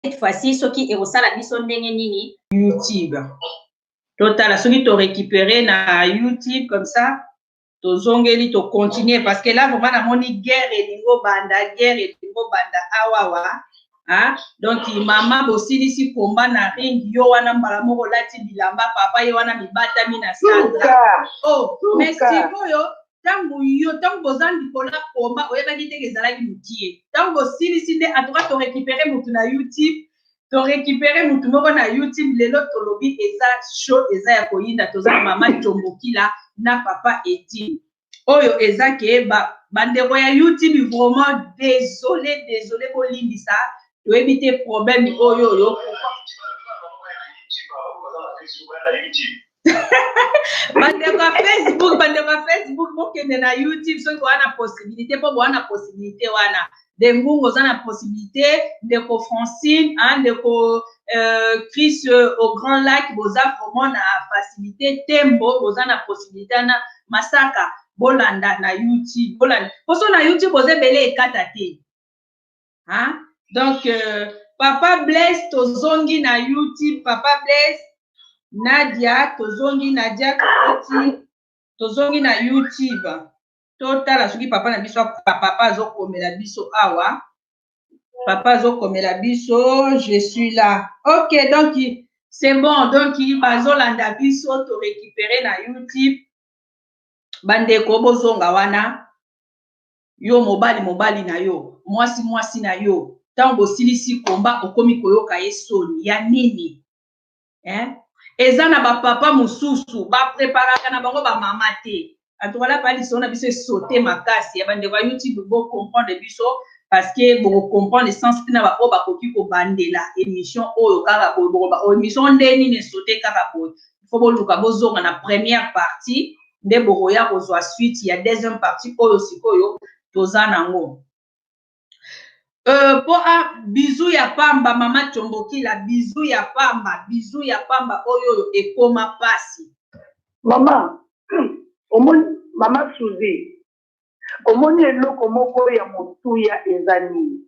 cette fois-ci soki ekosala biso ndenge nini YouTube totala soki to récupérer na YouTube comme ça tozongeli to continuer parce que là vraiment namoni guerre elingo banda awawa hein? Donc mama bosilisi komba na ring yo wana mbala moko lati bilamba papa yo wana mibatami na sandra oh merci oyo tango bozandi kola komba oyebaki te ezalaki mutie tango bosilisi nde en tout cas to récupérer mutu na YouTube to récupérer mutu moko na YouTube lelo tolobi eza show eza ya koyinda toza mama Tombokila na papa Edi oyo eza ke bandeko ya YouTube vraiment désolé bolimbisa toyebi te problème oyo bandeko ya Facebook bokende na YouTube soki wana possibilité mpo bowana possibilité wana de ngungu oza na possibilité ndeko Francine ndeko Chris au Grand Lac boza vraiment na facilité tembo boza na possibilité na masaka bolanda na YouTube bolanda poso na YouTube boza ebele ekata te donc papa Blaise tozongi na YouTube papa Blaise Nadia tozongi Nadia Kakoti tozongi na YouTube totala soki papa na biso papa azokomela biso awa papa azokomela biso je suis là ok donc c'est bon donc bazolanda biso to récupérer na YouTube bandeko bozonga wana yo mobali na yo mwasi na yo tango bosilisi komba okomi koyoka ye soni ya nini eza na bapapa mosusu bapreparaka na bango bamama te atwala pali sona biso sauter makasi ya bandeko ya YouTube bo comprendre biso parce que bo comprendre le sens na ba o bakoki ko bandela émission oyo kaka bo émission ndeni ne sauter kaka bo faut boluka bozonga na première partie nde boya kozwa suite ya deuxième partie oyo sikoyo toza nango po bisou ya pamba mama Tombokila bisou ya pamba oyo ekoma pasi mama omoni mama Suzy omoni eloko moko ya motuya ezani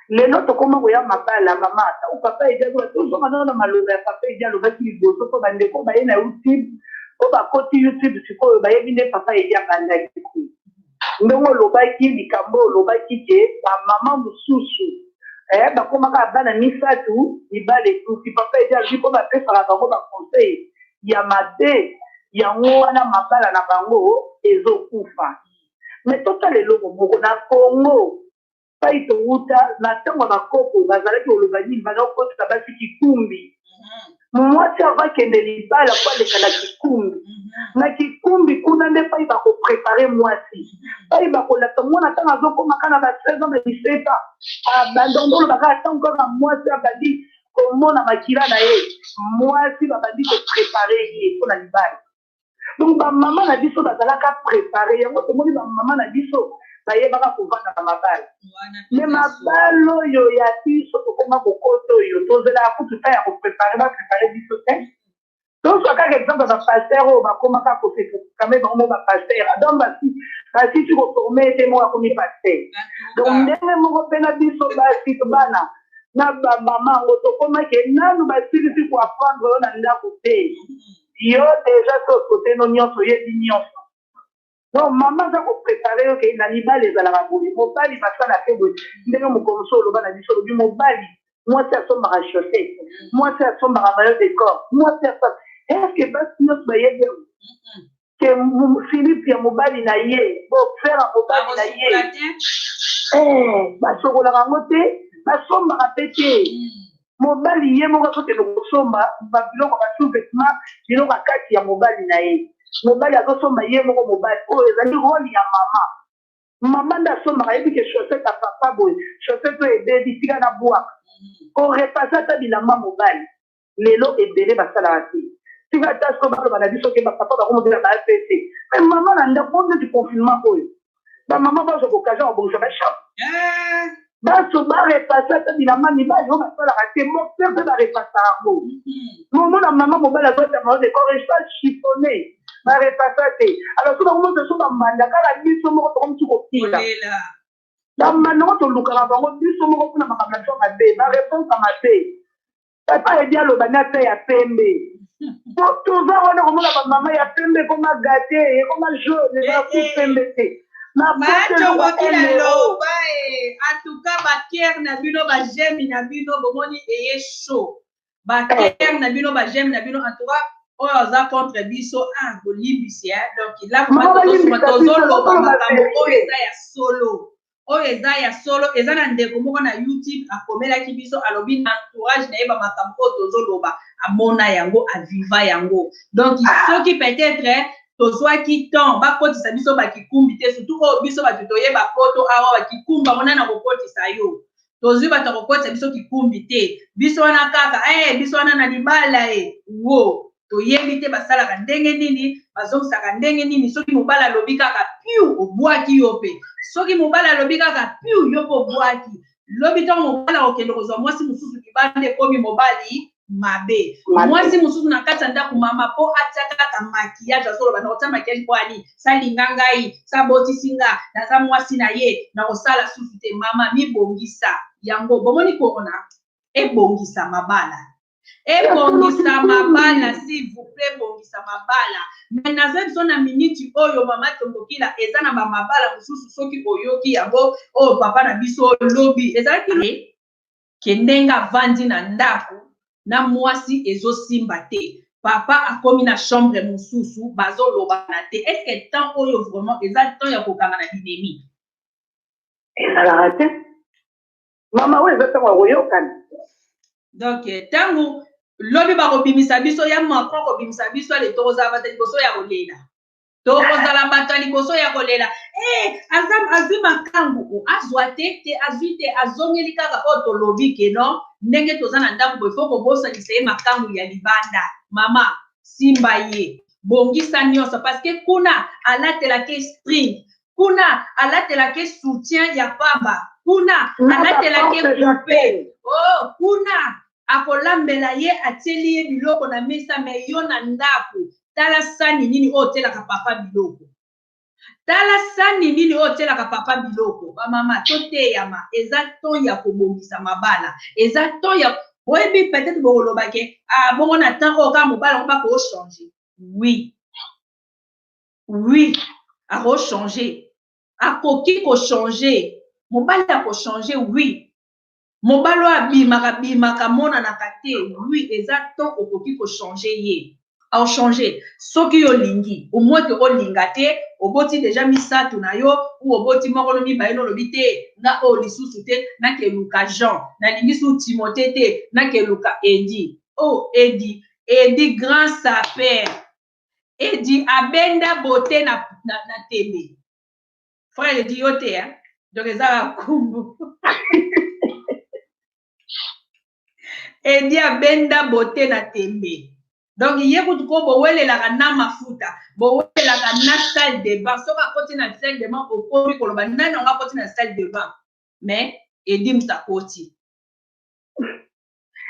lelo tokoma koya mabala mama ata o papa ejazo tozonga na maloba ya papa ejalo baki liboso ko bandeko baye na YouTube ko bakoti YouTube sikoyo bayebi nde papa eja bandaki ndongo lobaki likambo lobaki ke mama mususu bakomaka bana misatu libale tuki papa eja jiko bapesaka bango baconseil ya mabe yango wana mabala na bango ezokufa mais totala eloko moko na Congo pai touta na ntango bakoko bazalaki olobani bazakotisa basi kikumbi mwasi avakende libala po aleka na kikumbi na kikumbi kuna nde pai bakoprepare mwasi pai bakolata mwana ntango azokomaka na ba 16 ans na 17 ans bandondolo bakaka ntango kaka mwasi abandi komona makila na ye mwasi babandi koprepare ye mpo na libala donc bamama na biso bazalaka prepare yango tomoni bamama na biso bayebaka kovanda na mabala me mabala oyo ya biso tokoma kokota oyo tozelaka kutu ta ya koprepare baprepare biso te tozwa kaka exemple bapaster oyo bakomaka kosekame bango bapaster donc basisi koforme ete moko akomi paster donc ndenge moko mpe na biso basi bana na bamama yango tokomaki nanu basilisi koapprendre oyo na ndako te yo deja tokote no nyonso yebi nyonso donc mama aza koprepare yo ke na libala ezalaka boye mobali basala pe boye ndenge mokomoso oloba na biso olobi mobali mwasi asombaka chaussette mwasi asombaka maillot de corps mwasi asala estce basi nyonso bayebi ke philipe ya mobali na ye bofere ya mobali na ye basokolaka yango te basombaka pe te mobali ye moko azokende kosomba babiloko basous-vêtement biloko akati ya mobali na ye mobali azosomba ye moko mobali oyo ezali role ya mama nde asombaka yebi ke chaussette ya papa boye chaussette oyo ebebi tika na bwaka korepase ata bilamba mobali lelo ebele basalaka te tika ata so baloba na biso ke bapapa bakomobela baapc me mama na ndako neti confinement oyo bamama bazwa kokasion babongisa bashop baso barepase ata bilamba mibali oyo basalaka te mope mpe barepasa yango momona mama mobali azotama de correspond chiffonné barepasa te alors so bango moto so bambanda kaka biso moko tokomisi kokila Donc maintenant, tu luka na bango biso moko kuna makamation mabe, ba réponse à mabe. Papa est bien le banata ya pembe. Pour tout ça, on a comme la maman ya pembe comme gâté, comme jaune, et tout pembe. En tout cas, baker na bino ba j'aime na bino bomoni eye chaud. Baker na bino ba j'aime na bino en tout cas. Oh, ça contre biso un bolibisia donc là comment tozoloba makambo oyo eza ya solo oyo eza ya solo eza na ndeko moko na YouTube akomelaki biso alobi na entourage na ye ba makambo oyo tozoloba amona yango aviva yango donc soki peut-être tozwaki temps bakotisa biso bakikumbi te surtout oyo biso bato toyeba poto awa bakikumbi bango nani akokotisa yo tozwi bato akokotisa biso kikumbi te biso wana kaka biso wana na libala wo toyebi te basalaka ndenge nini bazongisaka ndenge nini soki mobala alobi kaka piu obwaki yo mpe soki mobala alobi kaka piu yo mpe obwaki lobi ntango mobala okende kozwa mwasi mosusu libanda ekomi mobali mabe mwasi mosusu na kati ya ndako mama mpo atia kaka makiyage azoloba na kotia makiyage mpo ani salinga ngai sabotisi nga naza mwasi na ye na kosala susu te mama mibongisa yango bomoni korona ebongisa mabala ebongisa mabala s'il vous plaît bongisa mabala mais naza biso na miniti oyo mama tombokila eza na bamabala mosusu soki oyoki yango oyo papa na biso lobi ezalaki ke ndenge avandi na ndako na mwasi ezosimba te papa akomi na chambre mosusu bazolobana te est-ce que temps oyo vraiment eza temps ya kokanga na binemi ezalaka te mama oyo eza ntango ya koyokana donc ntango lobi bakobimisa biso ya Macron kobimisa biso ale tokozala bato liboso ya kolela tokozala bato liboso ya kolela azwi makambo azwa te azwi te azongeli kaka oyo tolobi ke non ndenge toza na ndako boye fo kobosanisa ye makambo ya libanda mama simba ye bongisa nyonso parce que kuna alatelaki string kuna alatelaki soutien ya pamba kuna alatelaki coupe kuna akolambela ye atieli ye biloko na mesa me yo na ndako tala sani nini oyo otelaka papa biloko tala sani nini oyo otelaka papa biloko bamama toteyama eza ton ya kobongisa mabala eza ton ya oyebi peut-être bokolobake bongo na temps oyo kaka mobala ngo bakochange oui akochange akoki kochange mobali akochange oui mobalo abimaka monanaka te oui eza ton okoki kochange ye achange soki yo lingi omoi ke olinga te oboti deja misato na yo ou oboti moko no mibale nolobi te nga oyo lisusu te nakeluka Jean nalingi su Timothée te nakeluka Edi Edi grand saper Edi abenda bote na tembe frère Edi yo te donc eza kumbu Edi abenda bote na tembe donc ye kutu ko bowelelaka na mafuta bowelelaka na salle de bain soki akoti na salle de bain okomi koloba nani yango akoti na salle de bain mais Edi musakoti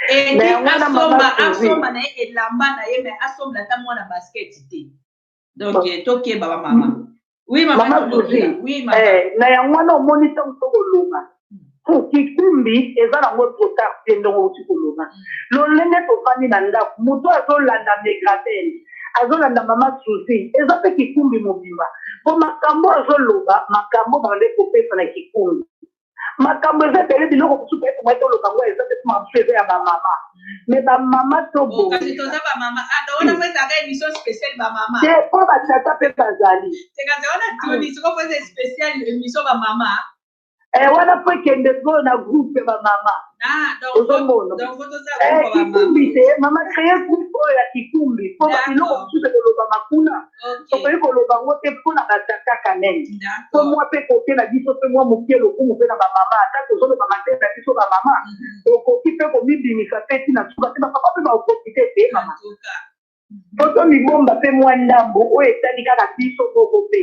Edi asomba na ye elamba na ye mais asomba ata mwana basket te donc tokeba bamama oui mama oui mama na yango wana omoni ntango tokoloba kikumbi eza nango potard te ndongo outi koloba lolenge tofandi na ndako moto azolanda megradel azolanda mama susi eza mpe kikumbi mobimba po makambo azoloba makambo bande kopesa na kikumbi makambo eza ebele biloko mosusu mpe tomai toloba ngo eza mpe mamosusu eza ya bamama me bamama tobokasi toza bamama wana mpo ezaka émission spéciale bamama te mpo batata mpe bazali tekasi wana tuni siko mpo eza spéciale émission bamama wana mpo ekende sikoyo na groupe bamama ozomona kikumbi te mama créé groupe oyo ya kikumbi mpo biloko mosusu ekolobama kuna tokoki koloba ngo te mpona batata kanene mpo mwa mpe kote na biso mpe mwa mokie lokumu mpe na bamama ata tozoloba matete na biso bamama okoki mpe komibimisa mpe ntina suka te bapapa mpe baoprofite te mama po tomibomba mpe mwa ndambo oyo etali kaka biso moko mpe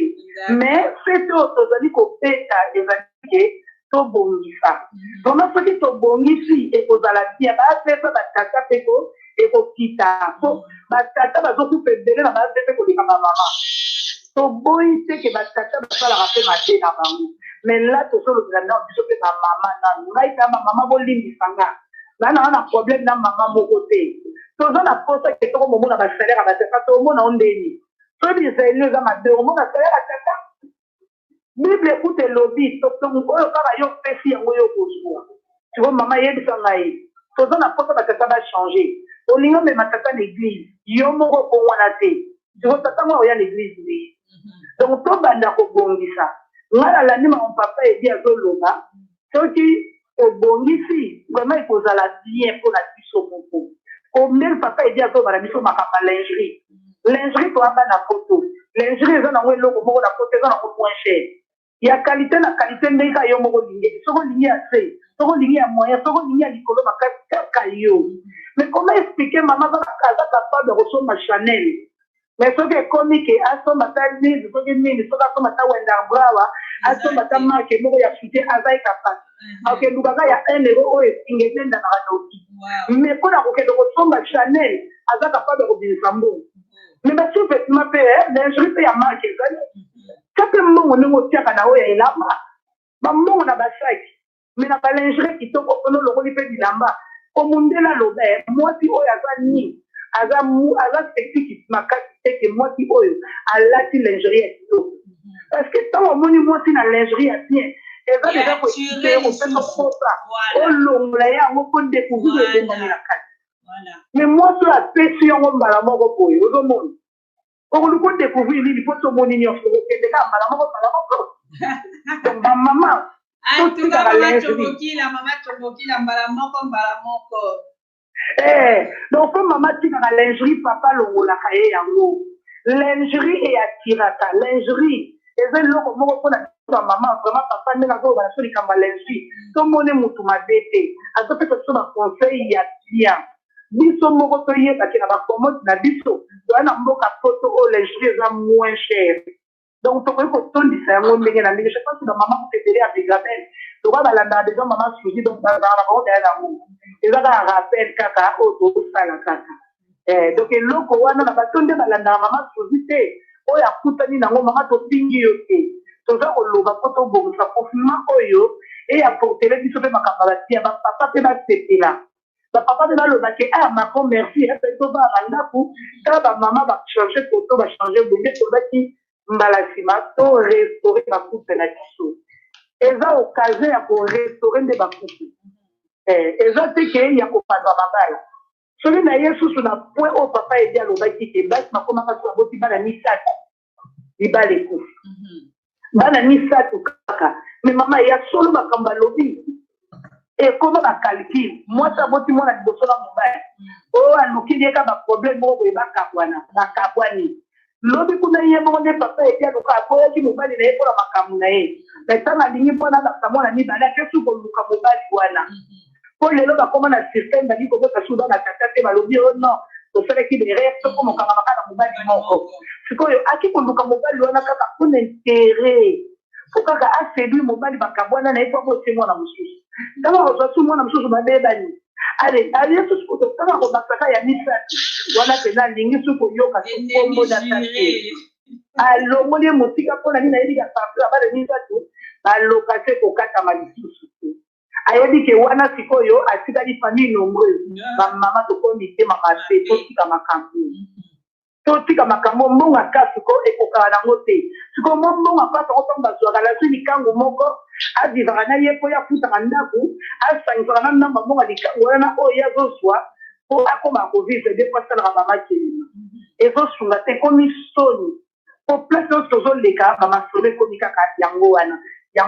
mais fete oyo tozali kopesa ezali ke tobongisa vraiment soki tobongisi ekozala bien bapesa batata mpe ekokita so batata bazokupa ebele na base mpe koleka bamama toboyi te ke batata basalaka mpe mabe na bango mais là tout ça le grand biso pe na maman na ngai ta maman bolimbi sanga là na un problème na maman mon côté tout ça na poste que to mo na ba salaire ba tata to mo na ondeni to bi c'est le za ma de mo na salaire à tata Bible écoute lobby to oyo kaka yo pesi yango yo kozwa tu vois maman yebisa ngai tout ça na poste ba tata ba changer olinga me matata l'église yo moko ko wana te tu vois tata moi ya l'église ni donc to banda ko bongisa ngala la nima mon papa et bien zoloba soki obongisi vraiment il faut la bien pour la biso moko combien papa et bien zo bana biso makamba lingerie to aba na photo lingerie za na ngwe loko moko na photo za na ko moins cher ya qualité na qualité ndeka yo moko lingi soko lingi ya se soko lingi ya moyen soko lingi ya likolo makaka yo mais comment expliquer maman va capable de recevoir Chanel mais ce qui est comique asomba ta nini soki nini soki asomba ta wenda brawa asomba ta marque moko ya fuite azai capable ok lukaka ya 1 euro oyo esingetenda na kanoki mais mpona kokende kosomba Chanel aza capable de kobimisa mbongo mais basi vêtement mpe lingerie mpe ya marque ezali ka mpe mbongo ndenge otiaka na oyo ya elamba bambongo na basaki mais na balingerie kitoko mpona olokoli mpe bilamba omundela loba mwasi oyo aza nini aza sexy makasi teke mwasi oyo alati lingerie ya kitoko parce que ntango omoni mwasi na lingerie ya bien eza deja koexplike opesa kosa olongola yango mpo découvrir ebongami na kati mais mwasi oyo apesi yango mbala moko boye ozomona okoluka odécouvrir nini mpo tomoni nyonso okende kaka mbala moko donc bamama en tout cas mama chobokila mbala moko donc comme maman tika lingerie papa longolaka ye yango lingerie eyatiraka lingerie eza eloko moko mpona maman vraiment papa ndenge azoba na so likambo ya lingerie tomone motu mabe te azopesa biso baconseil ya bien biso moko toyebaki na bacommode na biso toya na mboka poto oyo lingerie eza moins cher donc tokoki kotondisa yango ndenge na ndenge je pense na mama kopepele ya begabel tokoya balandaka déjà mama suivi donc bazala na bango daya nango eza kaka rappel kaka oyo tozosala kaka donc eloko wana na bato nde balandaka mama suivi te oyo akutani nango mama topingi yo te toza koloba mpo tobongisa confinement oyo eyaportele biso mpe makambo batia bapapa mpe basepela bapapa mpe balobaki macron merci epe tobaa bandako kaka bamama bachange poto bachange bonge tobaki mbala nsima to restaure bakupe na biso eza occasion ya korestaure nde bakupe eza te ke ya kopanza mabala soki na ye susu na point oyo papa edi alobaki te basi makomaka so baboti bana misatu libala ekufi bana misatu kaka me mama ya solo makambo alobi ekoma bacalcule mwasi aboti mwana liboso na mobali oyo alukili yeka baproblème moko boye bakabwani lobi kuna ye moko nde papa edi aluka aboyaki mobali na ye mpona makambo na ye me ntango alingi mpona alakisa mwana mibale ake su koluka mobali wana mpo lelo bakoma na système bali kobota suda na tata te balobi o non tosalaki derrière soko mokanga maka na mobali moko sikoyo aki koluka mobali wana kaka mpona intere fo kaka aséduire mobali bakabwana na ye mpo abotie mwana mosusu ntango kozwa su mwana mosusu babebani ale aye susu kototanga kobakaka ya misatu wana pena alingi su koyoka sukombo data te alongoli ye motika mpona nini ayebika partout abana misatu baloka te kokatama lisusu te ayebi ke wana sikoyo atikali famille nombreuse bamama tokomi mitema mabe totika makambo mbongo aka siko ekokaka nango te siko mbongo aka soko ntango bazwaka nazwi likango moko avivaka na ye mpo ye afutaka ndako asangisaka na namba mbongo likango wana oyo ye azozwa mpo akoma kovivre de mpo asalaka bamakelima ezosunga te ekomi soni po place nyonso tozoleka bamasolo ekomi kaka yango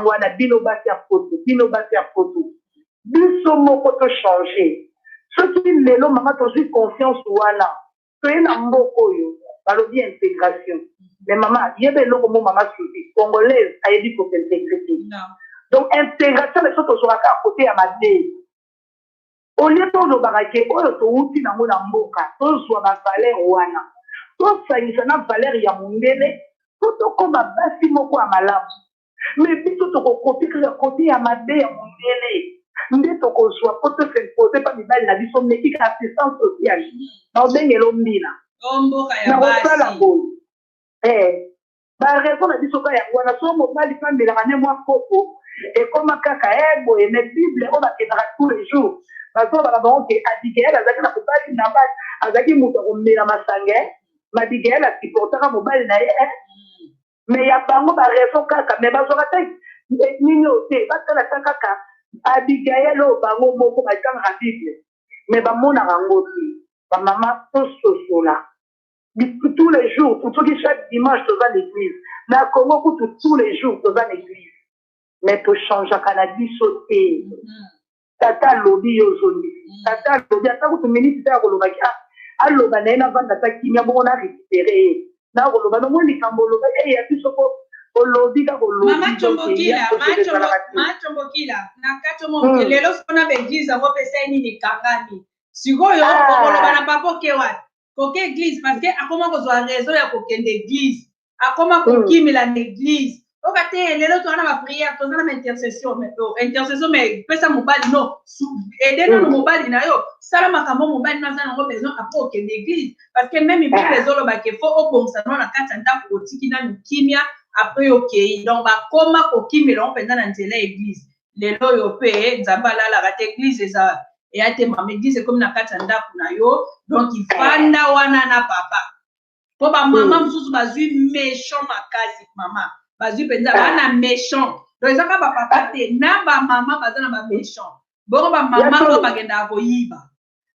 wana bino basi ya poto biso moko tochange soki lelo mama tozwi confiance wana toye na mboka oyo balobi intégration mais mama yeba eloko mo mama suivi congolaise ayebi kointégre te donc intégration biso tozwaka à côté ya mabe olie tolobaka ke oyo touti nango na mboka tozwa bavaleur wana tosangisa na valeur ya mondele to tokoma basi moko ya malamu mais biso tokokopi kaka kote ya mabe ya mondele nde tokozwa po tos'impose mpa mibali na biso meki kaka assistance sociale na obengela ombina na kosala boye Ba raison na biso ka ya wana so mobali kambela ne mwa koko et comme kaka ebo et les bible on a kenaka tous les jours parce que bala bon que Abigail azaki na mobali na basi azaki muto komela masange Abigail asipotaka mobali na ye mais ya bango ba raison kaka mais bazoka te nini ote batala kaka Abigail o bango moko bakanga bible mais bamona rango ti ba mama sosola tous les jours pour ceux qui chaque dimanche dans l'église na Congo tous les jours dans l'église mais to change canadi sauter tata lobby ozoni tata lobby atako to minute ta koloba ki aloba na ina vanda ta kimia bongo na récupérer na koloba no moni kambolo ya biso ko lobby ka koloba mama chombokila na kato mo lelo sona begize ngo pesa nini kangani sikoyo koloba na papa kewa koke église parce que akoma kozwa raison ya kokende église akoma kokimela na église okate lelo to na ba prière to na intercession mais pesa mobali no aider na mobali na yo sala makambo mobali na za ngo besoin après kokende église parce que même il peut les ba ke fo obongsa no na kata ndako otiki na kimia après okay donc ba koma kokimela on penza na nzela église lelo yo pe nzambala la kata église eza et à tes mamans disent comme na katanda kuna yo donc il fanda wana na papa pour ba maman mususu bazui méchant makasi maman bazui penza bana méchant donc ça ka ba papa te na ba maman bazana ba méchant bon ba maman ko bagenda ko yiba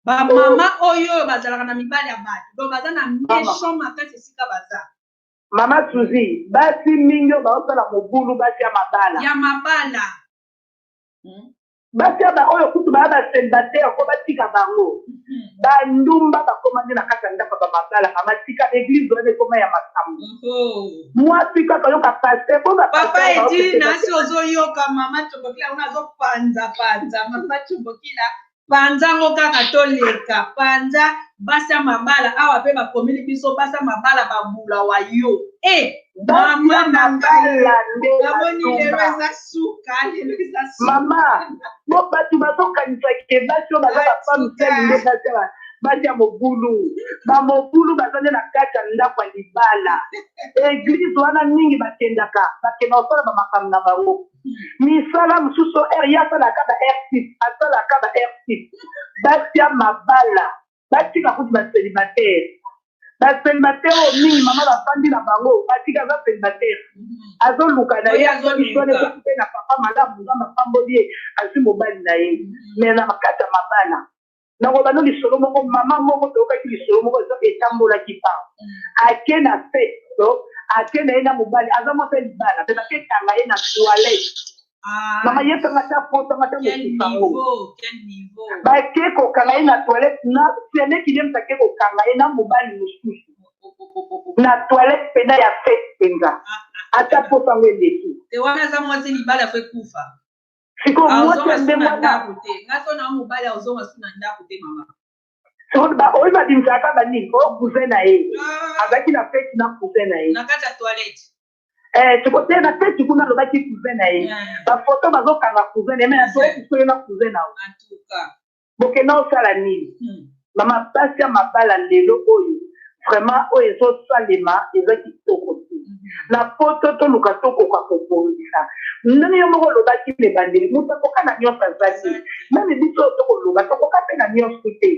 ba maman oyo bazala na mibali ya batu donc bazana méchant makasi sika baza mama Suzy basi mingo ba osala mobulu basi ya mabala batia ba oyo kutu ba célibataire ko batika bango ba ndumba ba komande na kata ndaka ba mabala mama tika église do koma ya masambo moi tika ko yoka pasteur ko ba papa edi na si ozo yoka mama Chombokila unazo panza mama Chombokila panza ngo kaka toleka panza basa mabala awa pe ba komeli biso basa mabala ba bula wa yo mama mabala ndaboni leweza suka mama mo batu bazokanisa ke basio baza bafami tele ndeka batia mobulu bazane na kati ya ndako ya libala église wana mingi bakendaka bakenda kosala bamakambo na bango misala mosusu ya asalaka ba r6 asalaka ba r6 batia mabala batika kuti bacélibataire oyo mingi mama bafandi na bango batika aza célibataire azoluka na ye azolishwaneke na papa malamu nga mapamboli ye azwi mobali na ye me na makati ya mabala nakoba no lisolo moko mama moko toyokaki lisolo moko etambolaki pao ake na feto ake na ye na mobali aza moko libala mpe bakekanga ye na toilette mama yekanga ta potanga ta mokusango bake kokanga ye na toilette na seneki ye msake kokanga ye na mobali mosusu na toilette pena ya fete mpenza ata posango eleki wana aza mwasi libala afo ekufa siko mwasi nde mwana ngaso na mobali azonga suna ndako te mama oyo babimisaka banini oyo cousin na ye azalaki na fete na cousin na ye na kati ya toilette tikote na fete kuna alobaki cousin na ye bafoto bazokanga cousin na ye me nasoyo na cousin na o bokenda osala nini mama pasi ya mabala lelo oyo vraiment oyo ezosalema eza kitoko te na poto toluka tokoka kobongisa ndenge yo moko olobaki na ebandeli moto akoka na nyonso azali meme biso oyo tokoloba tokoka mpe na nyonso te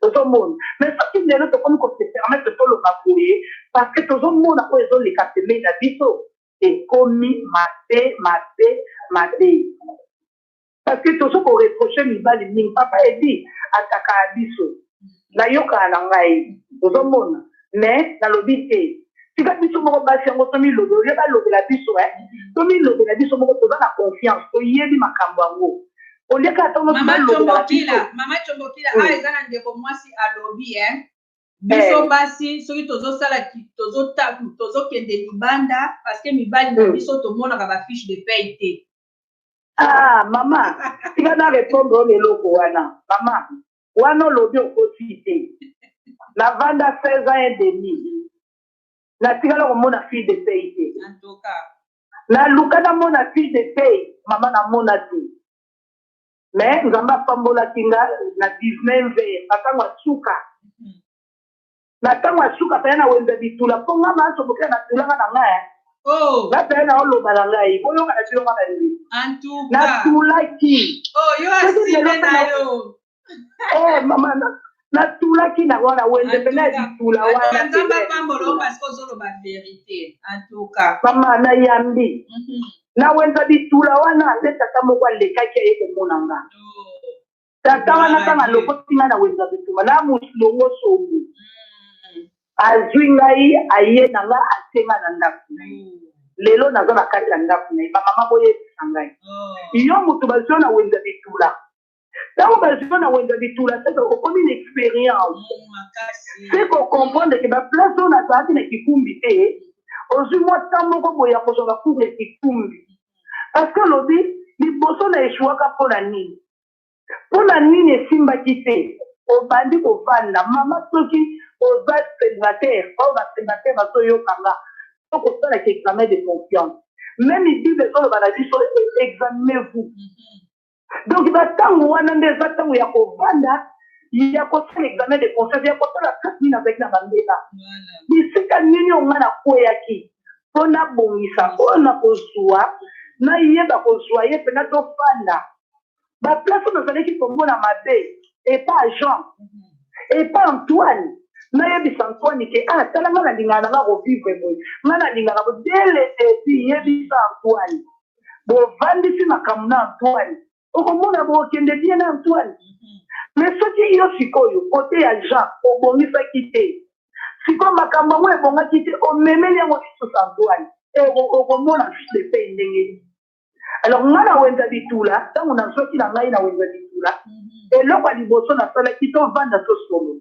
tozomona mais soki lelo tokomi kosepermettre toloba boye parce que tozomona oyo ezoleka pembeni na biso ekomi mabe parce que tozo koreproche mibali mingi papa edi ataka ya biso nayokana na ngai tozomona mais nalobi te tika biso moko basi yango tomilobi oye balobela biso tomilobela biso moko toza na confiance toyebi makambo yango olieka atongo mama Chombokila eza na ndeko mwasi alobi biso basi soki tozosala tozokende libanda parce que mibali na biso tomonaka bafiche de paye te mama tika na répondre oyo eloko wana mama wana olobi okosi te navanda 16 ans et demi natikala komona fille de paye te naluka namona fille de paye mama namona te mais nzambe apambolaki nga na 19 vers natango asuka natango asuka pene na wenza bitula mpo nga masobokela natulanga na ngai Oh. Bapena olo balangai. Boyo kana chiro maka ndi. En tout Na cas. tulaki. Oh, yo asile na yo. Mama na tulaki na wana wende pena di tula wana. Nzamba pambolo parce que zolo ba vérité. En tout cas. Mama na yambi. Na wenda di tula wana nde tata moko lekaki eko monanga. Tata wana kanga lokotinga na wenda bituma na muslongo somu. Azwi ngai aye nanga asenga na ndaku. Lelo nazo na kati ya ndaku na ba mama boye sangai. Iyo mutu bazio na wenda bitula. Tango bazio na wenda bitula c'est comme une expérience. C'est qu'on comprendre que ba place on a ça na kikumbi te. Ozwi mwa tambo ko boya ko zoba couvre kikumbi. Parce que lobi liboso na eshuaka pona nini. Pona nini simba kite. Obandi ko vanda mama soki oza célibataire, célibataire bato yo kanga. Donc on a examen de confiance. Même il dit que la vie examinez-vous. Donc il va tango wana ndeza tango ya ko vanda, il y a ko examen de confiance, il y a ko la carte avec la bandela. Bisika nini onga na koyaki. Pona bongisa, pona kozwa, na yeba kozwa ye pena to fanda. Ba place on a qui tombe na mabe et pas Jean et pas Antoine. Na yebi Antoine ke tala ngana lingana na revivre boy. Ngana lingana bo dele eti yebi Antoine. Bo vandi si makamna Antoine. Okomona bo kende bien Antoine. Mais ce qui yo sikoyo côté ya Jean obongisa kité. Siko makambo mo ebonga kité o memeli yango so Antoine. E okomona juste pe ndenge. Alors ngana wenda bitula, tango na soki na ngai na wenda bitula. Et là kwa liboso na sala kito vanda to solo.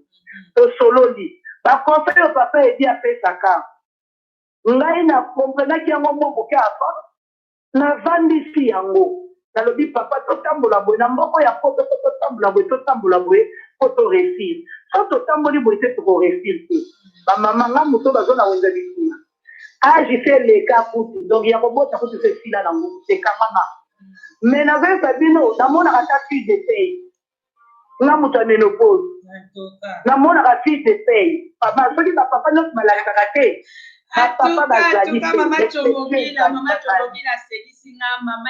To solo li. Ba conseil au papa et dit après ça ka. Ngai na comprendre ki yango moko ka afa. Na vandi si yango. Na lobi papa to tambola boy na mboko ya poto to tambola boy ko to réussir. So to tamboli boy te to réussir. Ba mama nga muto bazo na wenda bitula. Ah, j'ai fait les cas pour tout. Donc, il y a un robot qui a fait ce fil-là dans le groupe. C'est Kamama. Mais dans le Sabino, dans mon fiche de paye, on a mon ménopause. Dans mon fiche de paye. Papa, ce qui va papa notre malade karaté. Papa va dire. Maman Chomogila, maman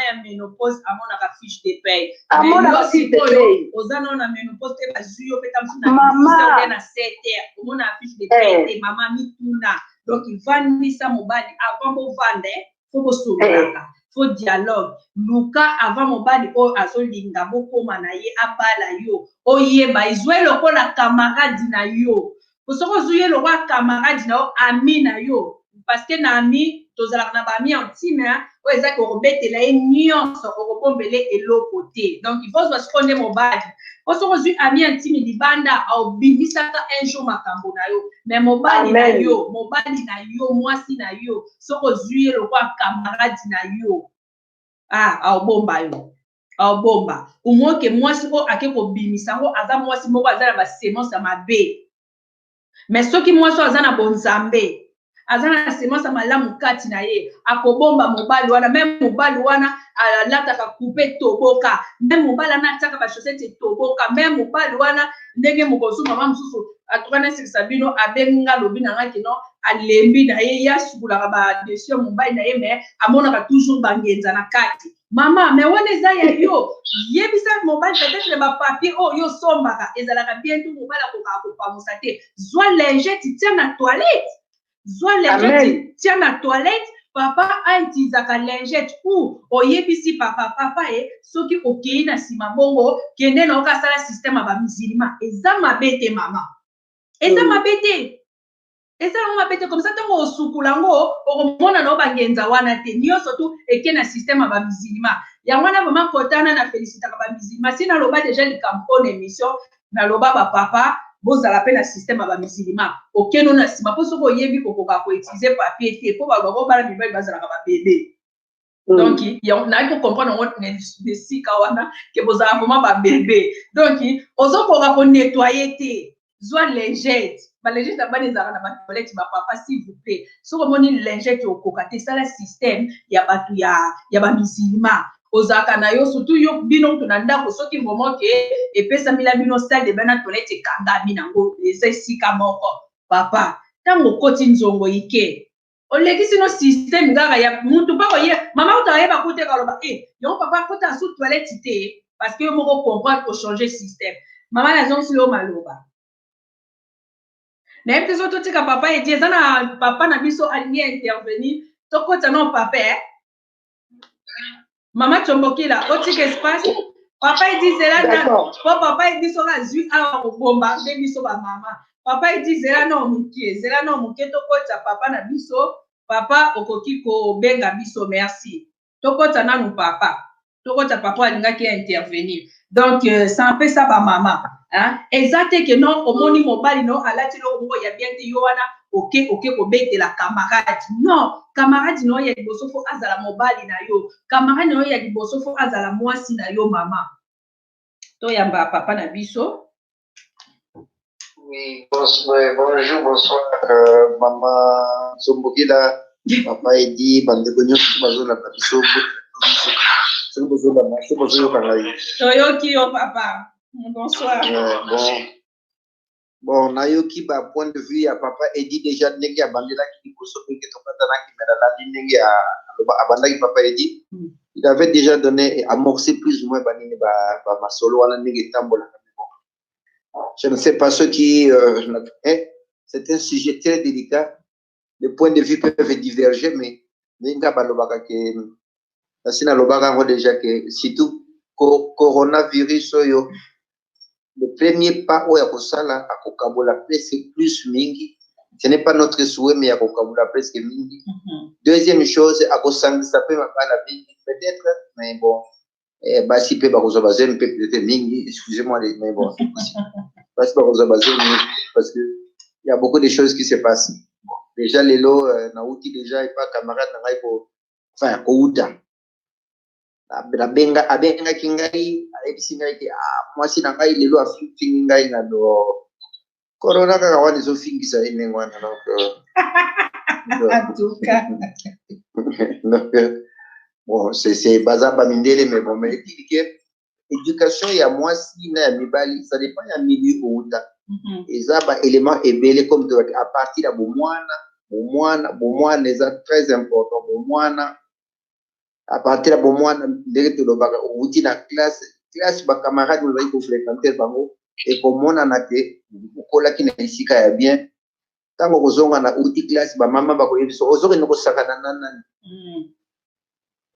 ya ménopause, à mon fiche de paye. À mon fiche de paye. Aux années on a ménopause, t'es pas sûr, maman na 7 heures. Au mon fiche de paye, maman mituna. Donc, il va ni ça mobile avant mon vendre, faut que faut dialogue. Luka avant mobile o azolinga boko manaye abala yo. Oye ba izwe loko la camarade na yo. Pour ce que zuye loko camarade na yo ami na yo. Parce que na ami tozala na ba ami intime o ezaki robete la nyonso o bombele elo côté. Donc il faut se connaître mobile. Pour ce que zuye ami intime libanda au bimisaka un jour makambo na yo. Mais mobile na yo, mwasi na yo, soko zuye loko camarade na yo. Au bomba yo. Au bomba. Au moins que mwasi ko akeko bimisa ko aza mwasi moko aza na ba semence ya mabe. Mais soki mwasi aza na bonzambe, aza na semence ya malamu kati na ye, akobomba mobali wana, même mobali wana alataka couper toboka, même mobali wana ataka ba chaussette toboka, même mobali wana ndenge mokosu mama mususu atokana sikisabino abenga lobi na ngaki no alembi na ye ya sukula ba desio mobali na ye mais amonaka toujours bangenza na kati. Mama, mais wana eza ya yo, yebisa mobali peut-être ba papier oh yo sombaka ezalaka bien tout mobali akoka musate. Zwa lingette tiens na toilette. Zwa lingette tiens na toilette. Papa a utiliser lingette ou oyebisi papa soki okei na sima bongo kende na okasala système ba musulman eza mabete mama eza mabete comme ça tango osukulango okomona na bangenza wana te niyo surtout eke na système ba musulman ya wana mama kotana na féliciter ba musulman sina loba déjà li campagne émission na loba ba papa bozala pe na système ba musulman okeno na sima po soko yebi kokoka ko utiliser papier te po ba bala mibali bazala ka ba bébé. Donc on a que comprendre on ne sika wana que bozala vraiment ba bébé. Donc ozokoka ko nettoyer te zwa lingette ba lingette ba nezaka na ba toilette ba papa s'il vous plaît soko moni lingette okoka te sala système ya batu ya ba musulman. Ozaka na yo surtout yo bino to na ndako soki moment ke epesa mila bino salle de bain na toilette kanga binango eza sika moko papa tango koti nzongo ike oleki sino système kaka ya mutu mpa koye mama utayeba kute kaloba yo papa kota su toilette te parce que yo moko comprendre changer système mama nazongisi yo maloba nayebi te so totika papa edi eza na papa na biso alingi intervenir tokota no papa mama Tchombokila otika espace papa edi zela na po papa edi so azwi awa kobomba nde biso bamama papa edi zela na moke tokota papa na biso papa okoki kobenga biso merci tokota nanu papa tokota papa alingaki intervenir donc c'est un peu ça bamama eza te ke non omoni mobali no alati longo ya bien te yo wana oke kobetela camarade non camarade no ya liboso fo azala mobali na yo camarade no ya liboso fo azala mwasi na yo mama toyamba papa na biso. Oui, bonjour, bonsoir, maman Tchombokila, papa Edi, bandeko nyonso bazola na biso. Toyoki yo papa. Bonsoir. Bon, nayoki ba point de vue ya papa Edi déjà ndenge ya bandela ki liboso pe ke tokatana ki medala ndenge ya abandaki papa Edi. Il avait déjà donné amorcé plus ou moins banini ba masolo wana ndenge tambola. Je ne sais pas ceux qui c'est un sujet très délicat. Les points de vue peuvent diverger, mais ninga balobaka ke sina lobaka déjà que surtout coronavirus oyo le premier pas oyo akosala akokabola presque plus mingi. Ce n'est pas notre souhait, mais akokabola presque mingi. Deuxième chose, akosangisa pe mabala mingi peut-être, mais bon, basi pe bakozoba zemi pe peut-être mingi, excusez-moi, mais bon, c'est possible. Basi bakozoba zemi parce que il y a beaucoup de choses qui se passent. Bon, déjà lelo nauti déjà et pas camarade na ngai ko enfin kouta. Abenga kingai ayebisi ngai ke mwasi na ngai lelo afingi ngai na do corona kaka wana ezofingisa ene wana donc bon c'est bazaba mindele mais bon mais dit que éducation ya mwasi na ya mibali ça dépend ya milieu outa ezaba élément ebele comme à partir ya bomwana eza très important bomwana à partir de bomwana ndenge tolobaka outi na classe ba camarade bazali ko fréquenter bango et komona na ke okolaki na isika ya bien tango kozonga na outi classe ba mama ba koyebiso ozokende kosakana nani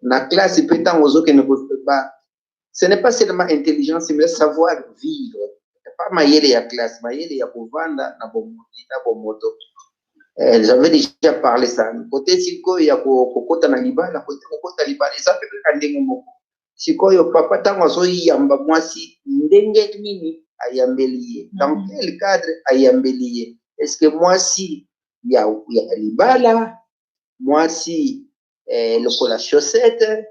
na classe pe tango ozokende ba ce n'est pas seulement intelligence mais savoir vivre pas mayele ya classe mayele ya kovanda na bomoto. J'avais déjà parlé ça. Côté siko ya kokota na libala, côté kokota libala, ça peut être ndenge moko. Siko yo papa tango so yamba mwasi ndenge nini ayambeliye. Dans quel cadre ayambeliye? Est-ce que mwasi ya libala, mwasi lokola chaussette,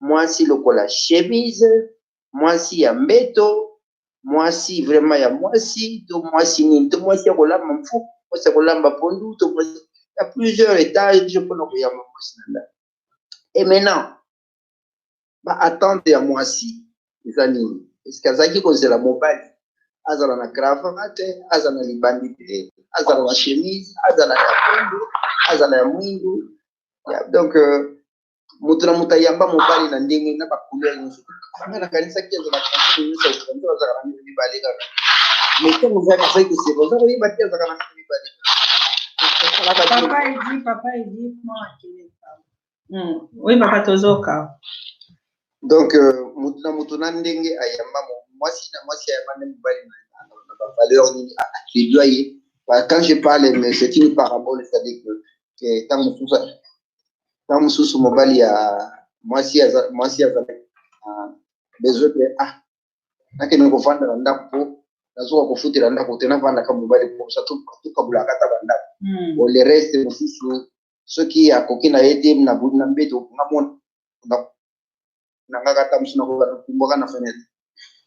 mwasi lokola chemise, mwasi ya mbeto, mwasi vraiment ya mwasi, to mwasi nini, to mwasi ya kolamba mfu. Il y a plusieurs étages pour nous. Et maintenant, attendez à moi si les amis. Est-ce que Zaki cause la mobile? Azala na cravate, azala na libandite, azala na chemise, azala na pondo, azala na mwindu. Donc, mutu na muta yamba mobile na ndenge na ba couleur nyonso. Na kanisa ki azala na nyonso azala na mibale kaka. Mais quand vous avez fait que c'est bon, vous avez battu à la Papa dit, oui, papa Tozoka. Donc, mutuna ndenge ayamba mwasi ayamba mbali na valeur ni attribuer. Quand je parle, mais c'est une parabole, c'est-à-dire que tant mususu mobali ya mwasi besoin de nakene kuvanda na ndako nazoka kufutira ndako tena vanda kama mobali kwa sababu tukabula kata bandako o le reste mususu soki akoki na yede na buna mbeto ngamona na ngaka msuna ko kumboka na fenêtre.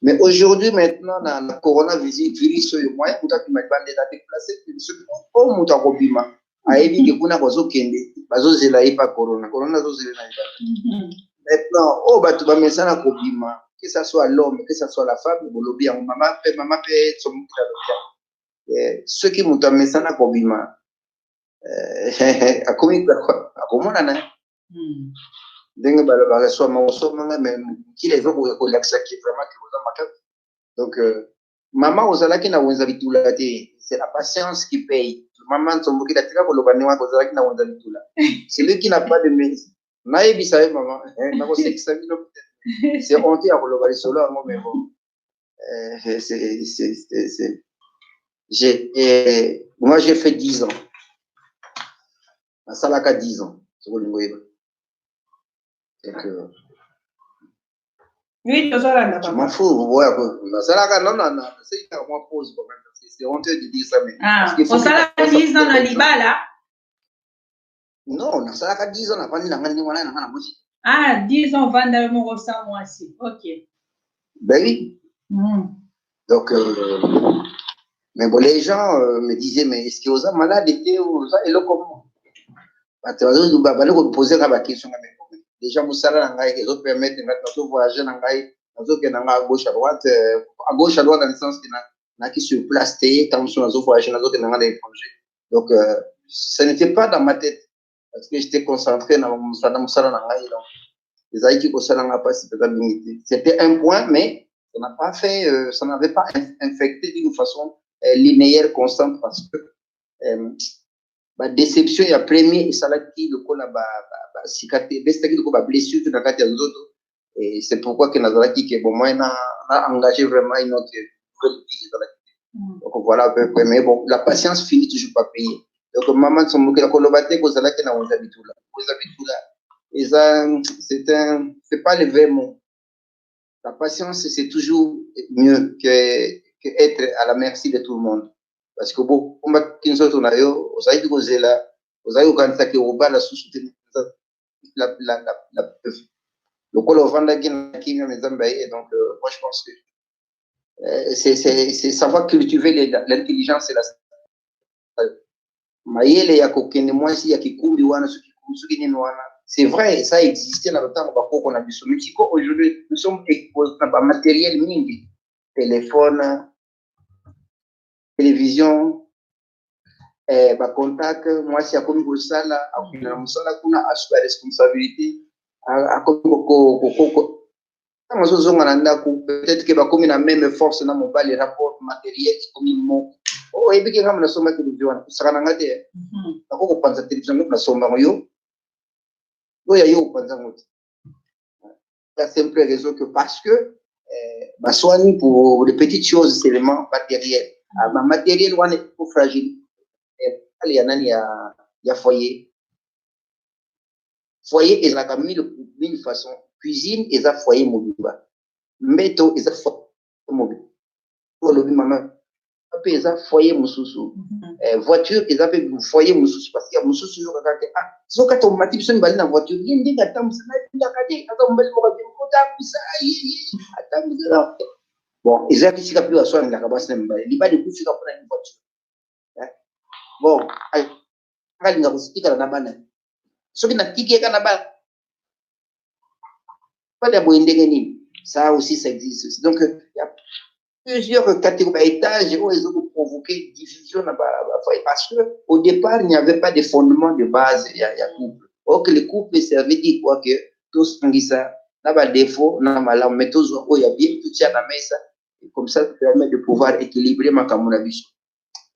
Mais aujourd'hui maintenant na coronavirus yo moyen kutaki mabande da déplacer au muta kobima ayebi ke kuna kozokende bazozela ipa corona zozela na ipa. Maintenant batu ba mesana kobima que ça soit l'homme, que ça soit la femme, bolobi ya maman pe tsomuka lobi. Ceux qui muta mesana kobima akomi akomona na ndenge balobaka swama osomanga me kila eza kolakisaki vraiment ke oza makasi. Donc mama ozalaki na wenza bitula te, c'est la patience qui paye. Mama nsomboki datika koloba ne wako ozalaki na wenza bitula, c'est lui qui n'a pas de mérite. Nayebisa ye mama nakosekisa bino peut-être c'est honte ya koloba lisolo yango, mais bon moi j'ai fait 10 ans nasalaka 10 ans sokolingo yeba. Donc oui, je m'en fous, ouais, nasalaka non c'est moi pause, c'est honteux de dire ça, mais on sala 10 ans na libala. Non, nasalaka 10 ans na vandi na ngani wana na ngana mosi. 10 ans vanda mo sa moi aussi. OK. Ben oui. Donc mais bon, les gens me disaient, mais est-ce que vous êtes malade ou ça et là comment? Parce que vous allez vous poser la question. Les gens vous savez les autres permettent de voyager dans à gauche à droite dans le sens qu'il y qui sur place quand nous voyager dans l'étranger. Donc ce n'était pas dans ma tête parce que j'étais concentré dans mon salon les haïtis au salon n'a pas cette limité. C'était un point, mais ça n'a pas fait, ça n'avait pas infecté d'une façon linéaire constante parce que la déception est la première et ça l'a dit le coup là blessure dans la tête autres, et c'est pourquoi que Nazara qui est bon moi a engagé vraiment une autre vie dans la vie. Donc voilà, mais bon, la patience finit toujours pas payer. Donc maman son moqué la colobaté que ça l'a que na on habite là et ça c'est pas le vrai mot. La patience c'est toujours mieux que être à la merci de tout le monde. Parce que bon, on va kinso tunayo, osaidi kozela, osaidi kanisa ke obala susute la le col vanda gina kinga mezamba et donc moi je pense que c'est savoir cultiver l'intelligence et la mayele ya kokene mwasi ya kikumbi wana suki nini wana. C'est vrai, ça existait dans le temps où on a vu ce Mexico. Aujourd'hui, nous sommes exposés à matériel mingi, téléphone, télévision, contact, moi si akomi kosala akuna musala kuna assumer responsabilité akoko kama zozonga na ndako peut-être que bakomi na même force na mobile rapport matériel komi mo ebiki kama nasoma télévision saka na ngate akoko panza télévision na somba yo yo panza ngote la simple raison que parce que soigner pour les petites choses c'est vraiment matériel matériel wana pour fragile il y a foyer et la mille façons cuisine et ça foyer mobile métaux et ça foyer mobile pour le maman et ça foyer mususu voiture et ça foyer mususu parce qu'il y a mususu yo kaka so ka automatique so mbali na voiture yindi ngatamsa na kati ata mbali mo ka bisa atamsa bon et ça qui sika plus aswa na kabasa mbali libadi kufika pour une voiture. Bon, ngalinga kusikika na bana soki na kiki kana bana pas de boindenge nini ça aussi ça existe. Donc il y a plusieurs catégories d'étages où ils ont provoqué diffusion parce que au départ il n'y avait pas de fondement de base il y a couple. Or que le couple ça veut dire quoi que tous ngisa na ba défaut na malamu mais tous il y a bien tout ça na mesa comme ça permet de pouvoir équilibrer ma camouflage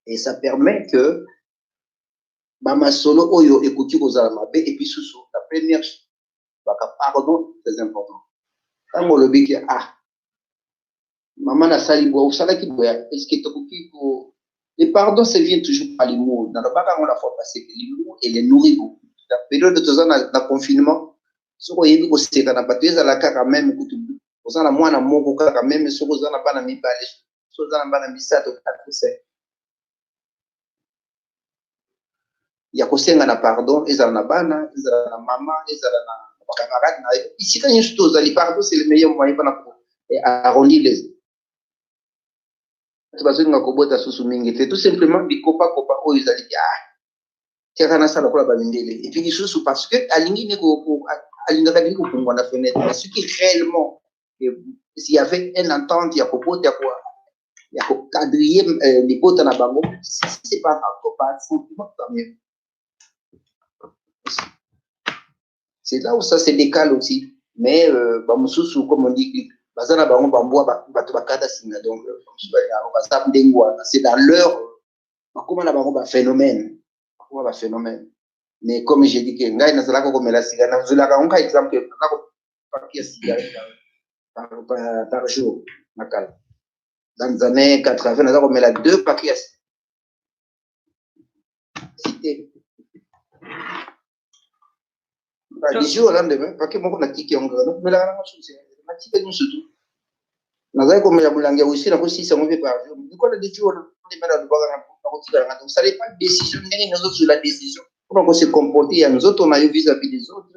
et ça permet que Mama solo oyo écouter aux mabe et puis sous la première pardon très important quand on le dit que maman na sali boa usala ki boya est-ce que tokuki ko le pardon ça vient toujours par les mots dans le baga on la fois passé les mots et les nourrir beaucoup la période de deux ans na confinement soko yebi ko seka na bateza la kaka même kutu ozana mwana moko kaka même soko ozana bana mibale soko ozana bana misato katuse ya kosenga na pardon ezala na bana ezala na mama ezala na camarade na ici quand il chose ali pardon c'est le meilleur moyen pour arrondir les tubazunga kobota susu mingi te tout simplement bikopa kopa o ezali tiaka na sala kola balindele et puis susu parce que alingi ne ko alinga kadi ko pungwa na fenêtre ce qui réellement s'il y avait une entente ya kopota quoi ya ko quadriller les bottes na bango si c'est pas encore pas sentiment tant mieux. C'est là où ça se décale aussi. Mais, bamususu, comme on dit, bazana bango bamboa bato bakata singa donc c'est dans leur comment la bango phénomène. Comment ba phénomène. Mais comme j'ai dit que ngai na zalaka comme la singa na zalaka on exemple paquet cigarette par jour nakala. Dans les années 80 na comme la 2 paquets cité. Les jours au lendemain, parce que moi, on a dit qu'il y a un grand, mais là, on a dit que nous surtout. On a dit comme la boulangerie aussi, on a aussi 600 000 par jour. Du coup, on a dit, on a dit, donc ça n'est pas de décision, nous autres sur la décision. Comment on se comporter, nous autres, on a eu vis-à-vis des autres,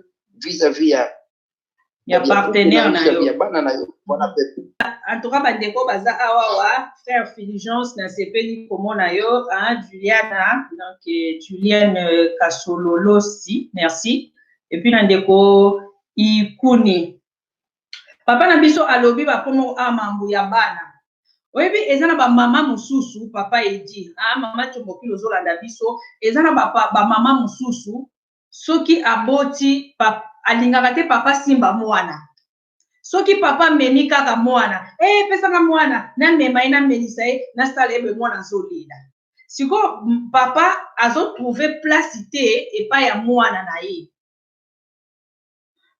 vis-à-vis à. Il y a partenaire, en tout cas, bandeko baza awawa, frère Fulgence na sepeli komona yo, Juliana, donc Julienne Kasololosi, merci. Et puis nandeko Ikuni. Papa na biso alobi ba komo amambu ya bana. Oyebi ezana ba mama mususu papa edi, mama Chomboki lozolanda biso, ezana ba mama mususu soki aboti alingaka te papa simba mwana. Soki papa memi kaka mwana, pesanga mwana, na mema ina melisa na salebe mwana zolila. Siko papa azo trouver place te epa ya mwana na ye.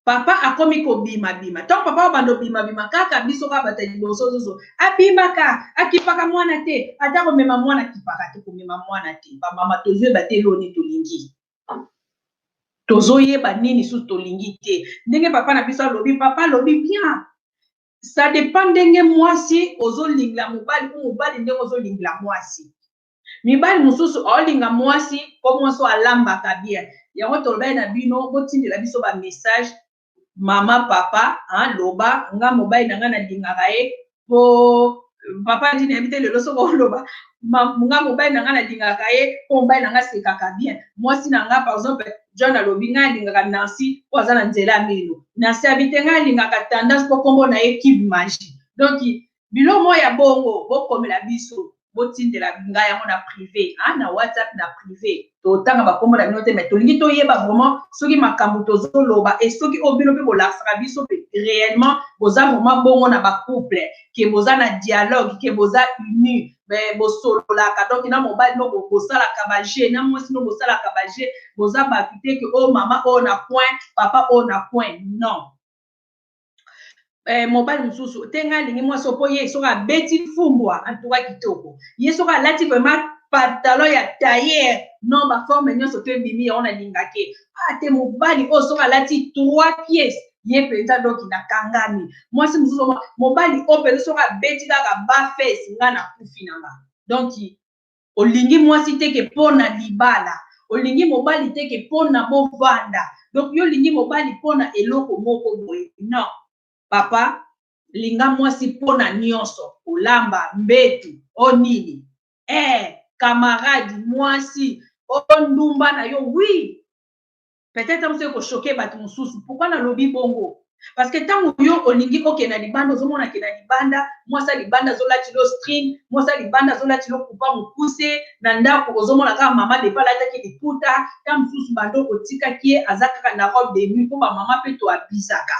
Papa akomi ko bima. Tant papa bando bima kaka biso ka batali boso zozo. Abimaka, akipaka mwana te, atako mema mwana kipaka te ko mema mwana te. Ba mama tozo bate loni tolingi. Tozo yeba nini sous tolingi te. Ndenge papa na biso lobi, papa lobi bien. Ça dépend ndenge mwasi ozo lingla mobali ou mobali ndenge ozo lingla mwasi. Mibali mususu olinga mwasi ko mwasi alamba kabia. Yango toloba na bino botindela biso ba message mama papa loba nga mobali nanga na lingaka ye po papa ndi na bité lelo soko loba nga mobali nanga na lingaka ye po mobali nanga sekaka bien. Mwasi nanga par exemple John alobi nga lingaka Nancy po aza na nzela mino. Nancy habite nga lingaka tendance po kombo na ye Kib Magie. Donc bilo moya bongo bokomela biso botindela nga yango na privé na WhatsApp na privé to tanga ba kombo na bino te mais tolingi to yeba vraiment soki makambo tozoloba et soki obino pe bolasaka biso réellement boza vraiment bongo na ba couple ke boza na dialogue ke boza uni mais bosololaka donc na mobali no bosalaka ba jeu na mwasi no bosalaka ba jeu boza ba kite ke mama na point papa na point non. Mobile mususu tenga lingi mwasi po ye soka beti fumbwa antuka kitoko ye soka lati vraiment pantalon ya tailleur non ba forme nyonso to bimi ona lingake te mobali soka lati 3 pièces ye penza donc na kangami mwasi mususu mobali penza soka beti kaka ba face ngana kufinanga donc olingi mwasi teke pona libala olingi mobali teke pona bovanda donc yo lingi mobali pona eloko moko boye non. Papa, linga mwasi pona nyonso, olamba, mbetu, onini. Camarade, mwasi, ondumba na yo, oui. Peut-être que vous choqué batu mususu. Pourquoi na lobi bongo? Parce que tant yo olingi oke na libanda, ozomona ke na libanda, mwasa libanda zola tilo string, mwasa libanda zola tilo kupa mukuse, na ndako ozomona kaka mama de pala taki liputa, tant mususu bando otika kie azaka na robe de nuit, ko ba mama pe to abisaka.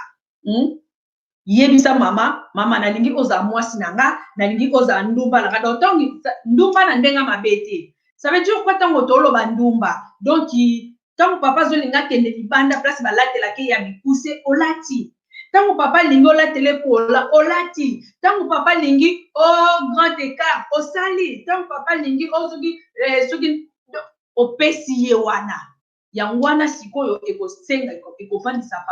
Yebisa mama nalingi oza mwasi nanga nalingi oza ndumba nanga donc ndumba na ndenga mabete ça veut dire quoi tango toloba ndumba donc tango papa zolinga kende libanda place balatela ke ya bikuse olati tango papa lingi olatele pola olati tango papa lingi grand écart osali tango papa lingi soki opesi ye wana yangwana sikoyo ekosenga ekofandisa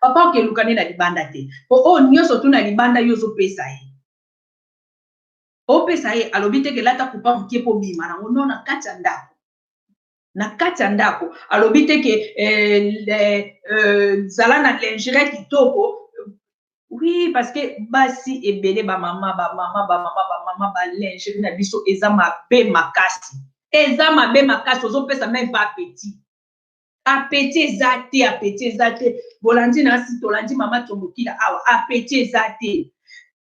papa okelukane na libanda te po nyonso tu na libanda yo zopesa ye opesa ye alobi te ke lata kupa mokie po bima nango no na kati ya ndako alobi te ke zala na lingerie kitoko oui parce que basi ebele bamama balingerie na biso eza mabe makasi ozopesa même pas petit appétit ezate bolandi na si tolandi mama Chomboki awa appétit ezate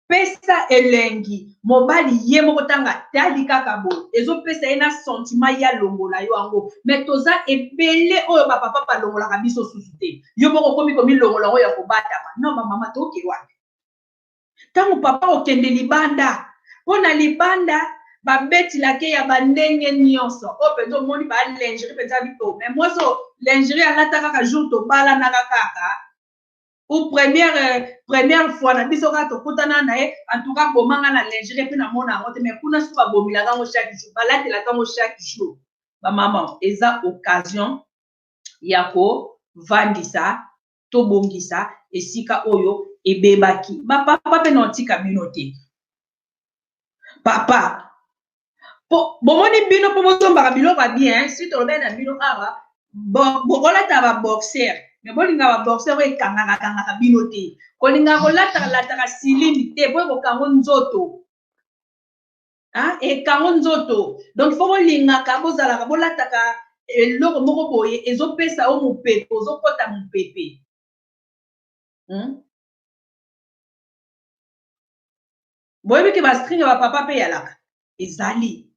pesa elengi mobali ye moko tanga tali kaka bo ezopesa ye na sentiment ya longola yo yango mais toza ebele oyo bapapa balongolaka biso susu te yo moko okomi komilongola yango ya kobatama non bamama toke wapi ntango papa okende libanda mpo na libanda babetilake ya bandenge nyonso oyo mpenza omoni balingerie mpenza bito mais mwaso lingerie alata kaka jour tobalanaka kaka ou première fois na biso kaka tokutana na ye en tout cas bomanga na lingerie mpe namona yango te mais kuna soki babomilaka yango chaque jour balatelaka yango chaque jour bamama eza occasion ya kovandisa tobongisa esika oyo ebebaki bapapa mpe na otika bino te papa bomoni bino mpo bosombaka biloko ya bien si tolobai na bino awa bokolata baboxer me bolinga baboxer oyo ekangaka bino te kolinga kolataka silini te po ekokango nzoto ekango nzoto donc fo bolingaka bozalaka bolataka eloko moko boye ezopesa o mopepe ozokota mopepe boyebi ke bastringe bapapa mpe yalaka ezali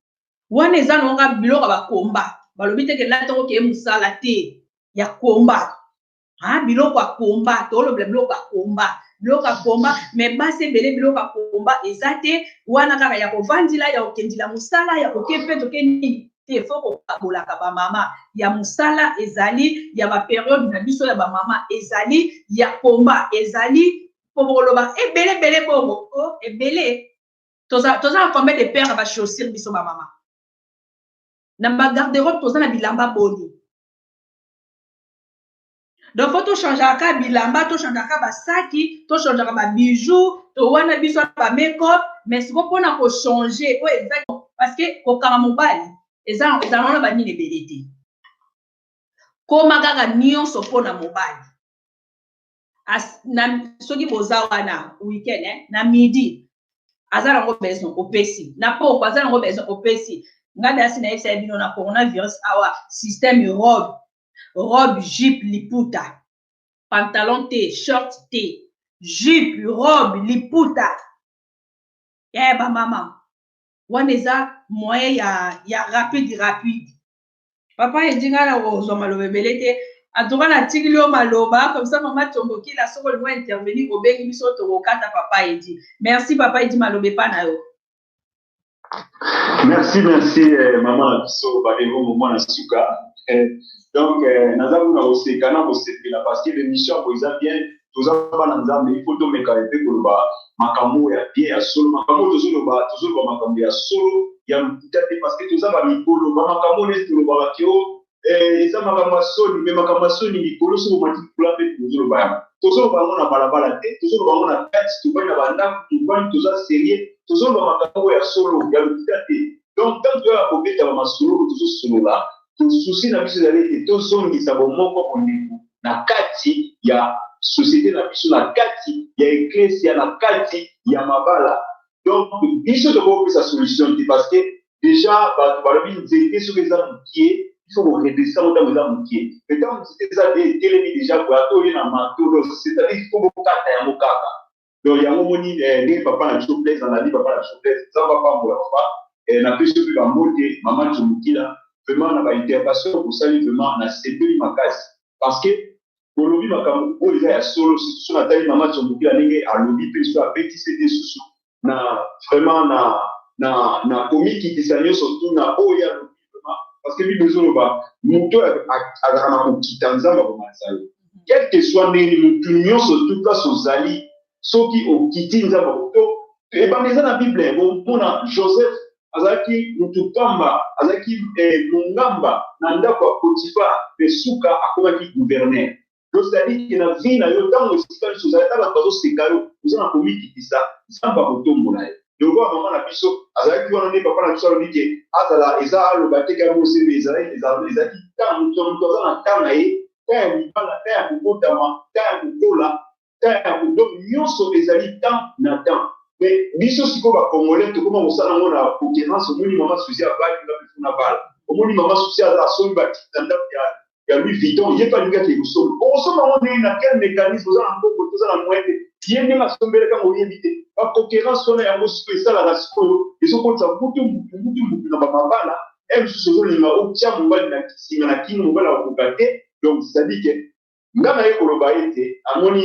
wana eza nonga biloko bakomba balobi teke latoko ke mosala te ya komba biloko ya komba tolobela biloko ya komba mais basi ebele biloko ya komba eza te wana kaka ya kovandila ya kokendila mosala ya koke mpe toke nini te fo kokabolaka bamama ya mosala ezali ya baperiode na biso ya bamama ezali ya komba ezali po bokoloba ebele bongo ebele toza combien de paire bachaussure biso bamama na bagarderobe toza na bilamba boni donc fo tochangeaka bilamba tochangeaka basaki tochangeaka babijou towana biso bamakeup mais siko mpona kochange oyo eza parce que kokanga mobali eza wana banini ebele te koma kaka nyonso mpona mobali soki boza wana weekend na midi aza nango besoin opesi na poko aza nango besoin opesi nganda asi na yebisa bino na coronavirus awa système robe jupe liputa pantalon te short te jupe robe liputa bamama wana eza moyen ya rapide papa edinga na kozwa maloba ebele te atoka na tikili yo maloba comme ça mama tombokila soko olingo intervenir obengi biso tokokata papa edi merci papa edi maloba epa na yo merci maman na biso babengo moma na suka donc naza kuna koseka na kosepela parce que l'émission yako eza bien toza bana nzambe il faut tomeka epe koloba makambo ya bien ya solo makambo tozoloba makambo ya solo ya lokuta te parce que toza bamikolo bamakambo neti tolobaka keo eza makambo ya soni me makambo ya soni mikolo soko matikula mpe tozoloba yango tozoloba yango na balabala te tozoloba yango na kati tobani na bandako tobani toza serie tozoloba makambo ya solo ya lokuta te donc tant toyaka kobeta bamasolo tozosolola tosusi na biso ezali ete tozongisa bomoko mondeko na kati ya société na biso na kati ya eklesia na kati ya mabala donc biso tokopesa solution te parce que déjà bato balobi nzete soki eza mokie il faut koredescendre ntango eza mokie mais ntango nzete eza etelemi déjà boya toye na matolo c'est-à-dire il faut bokata yango kaka donc yango moni ndenge papa na biso plaise anali papa na biso plaise eza bapambola papa na biso mpe bambote mama tomokila vraiment na baintervention kosali vraiment na sepeli makasi parce que kolobi makambo oyo eza ya solo so natali mama tomokila ndenge alobi mpe so apekisi te susu na vraiment na komikitisa nyonso tuna oyo alobi vraiment parce que bible ezoloba moto azalaka na kokita nzambe akomanisa yo quel que soit ndenge motu nyonso tu place ozali soki okiti nzambe to ebanda eza na bible bomona joseph azalaki motu pamba azalaki mongamba na ndako ya potiphar mpe suka akomaki gouverneur donc c'est-à-dire ke na vie na yo ntango esika nyonso ozali ta bato bazoseka yo oza na komikitisa nzambe akotombola ye lokola mama na biso azalaki wana nde papa na biso alobi ke azala eza aloba teke yango osembe ezalaki moto aza na ntan na ye ta ya mibala ta ya kokotama ta ya kokola ta ya donc nyonso ezali temps na temps mais biso sikoyo bakongolais tokoma kosala yango na concurrence omoni mama susi abali nga mpe funa bala omoni mama susi aza asombi bakita ndako ya Louis Vuitton ye pas linga ke kusoma osoma on est na quel mécanisme oza na mboko toza na moyen ye ndenge asombele kanga oyebi te ba concurrence wana yango siko esalaka sikoyo ezokotisa mutu na bamabala mosusu ozolinga otia mobali na kisinga na kino mobali akokoka te donc c'est-à-dire que nga na ye koloba ete amoni